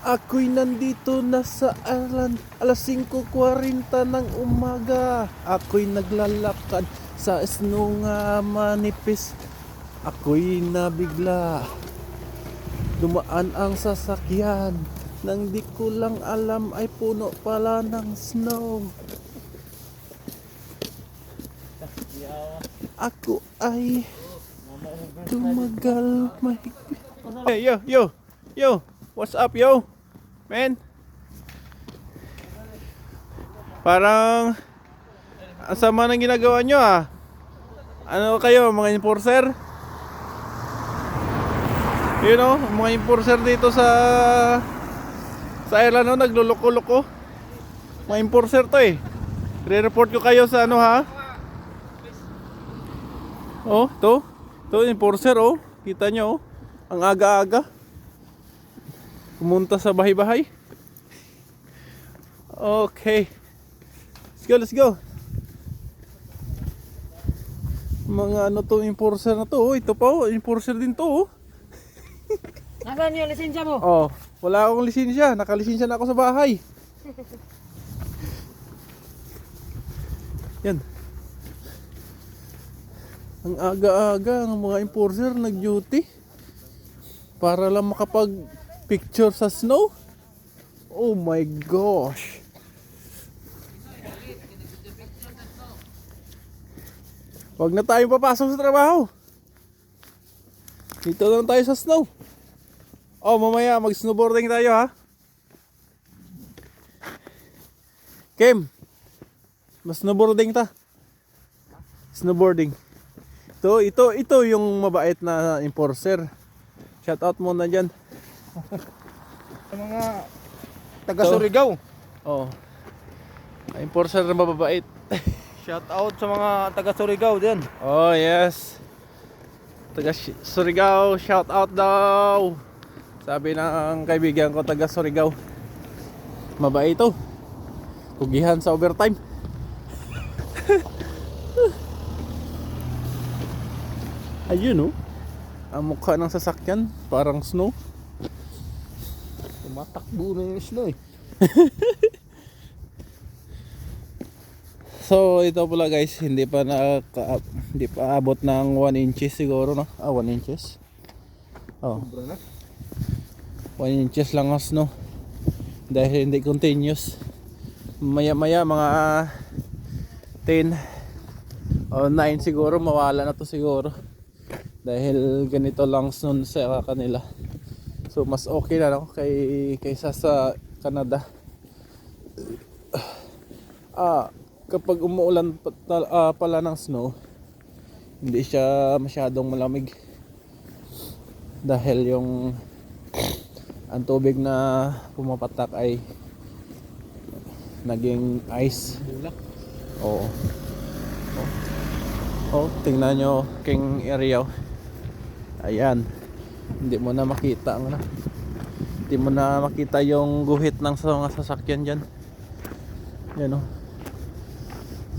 Ako'y nandito na sa alas 5:40 ng umaga. Ako'y naglalakad sa snow nga manipis. Ako'y nabigla. Dumaan ang sasakyan. Nang di ko lang alam ay puno pala ng snow. Ako ay tumagal mahigpit. Hey, yo, what's up, yo? Man? Parang ang sama ng ginagawa nyo ah. Ano kayo, mga enforcer? You know, mga enforcer dito sa Ireland, no, nagluloko-loko. Mga enforcer to eh. Re-report ko kayo sa ano ha. Oh, to enforcer oh. Kita nyo oh. Ang aga-aga. Pumunta sa bahay-bahay. Okay. Let's go. Mga ano to enforcer na to oh. Ito pa oh, enforcer din to oh. Nasaan yung lisensya mo? Oh, wala akong lisensya. Nakalisensya na ako sa bahay. Yan. Ang aga-aga ang mga enforcer nag-duty para lang makapag-picture sa snow. Oh my gosh. Huwag na tayo papasok sa trabaho. Dito lang tayo sa snow. Oh, mamaya mag-snowboarding tayo ha. Kim, mas-snowboarding ta. Snowboarding. Ito yung mabait na enforcer. Shout out muna dyan. Sa mga taga Surigao. Oh. Enforcer na mababait. Shout out sa mga taga Surigao din. Oh, yes. Taga Surigao, shout out daw. Sabi ng kaibigan ko taga Surigao. Mabait ito. Kugihan sa overtime. Ayun oh. Ang mukha ng sasakyan parang snow. Tumatakbo na yung snow eh. So ito pala guys, hindi pa abot ng 1 inches siguro no. 1 inches. Oh. 1 inches lang ang snow. Dahil hindi continuous. Maya-maya mga 10 o 9 siguro mawala na to siguro. Dahil ganito lang snow sa kanila. So mas okay na no kaysa sa Canada. Kapag umuulan pala ng snow, hindi siya masyadong malamig. Dahil yung ang tubig na pumapatak ay naging ice. Oo. Oh, tingnan nyo king area. Ayan. Hindi mo na makita ang hindi mo na makita yung guhit ng mga sasakyan dyan. Yan oh.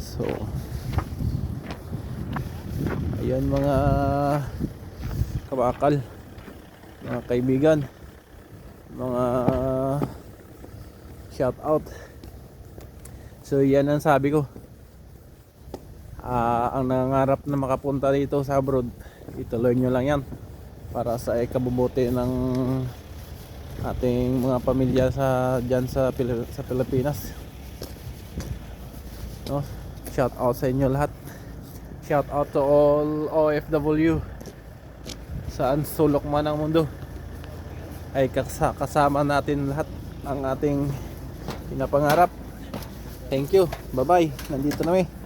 So ayan mga kabakal, mga kaibigan, mga shout out. So yan ang sabi ko. Ang nangangarap na makapunta dito sa abroad, ituloy nyo lang yan para sa ikabubuti ng ating mga pamilya dyan sa Pilipinas. No? Shout out sa inyo lahat. Shout out to all OFW saan sulok man ang mundo. Ay kasama natin lahat ang ating pinapangarap. Thank you. Bye bye. Nandito na kami.